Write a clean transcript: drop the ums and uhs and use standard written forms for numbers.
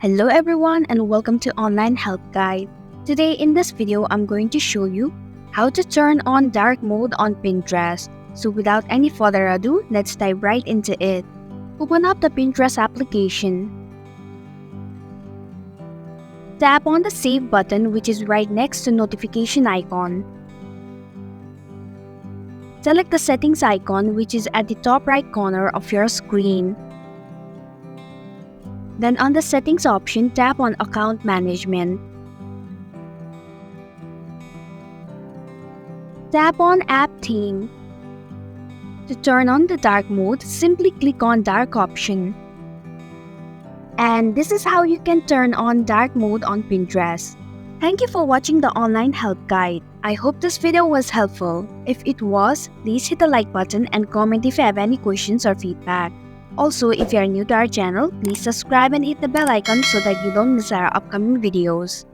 Hello everyone and welcome to Online Help Guide. Today in this video, I'm going to show you how to turn on dark mode on Pinterest. So without any further ado, let's dive right into it. Open up the Pinterest application. Tap on the Save button which is right next to notification icon. Select the settings icon which is at the top right corner of your screen. Then on the settings option, tap on account management. Tap on app theme. To turn on the dark mode, simply click on dark option. And this is how you can turn on dark mode on Pinterest. Thank you for watching the Online Help Guide. I hope this video was helpful. If it was, please hit the like button and comment if you have any questions or feedback. Also, if you are new to our channel, please subscribe and hit the bell icon so that you don't miss our upcoming videos.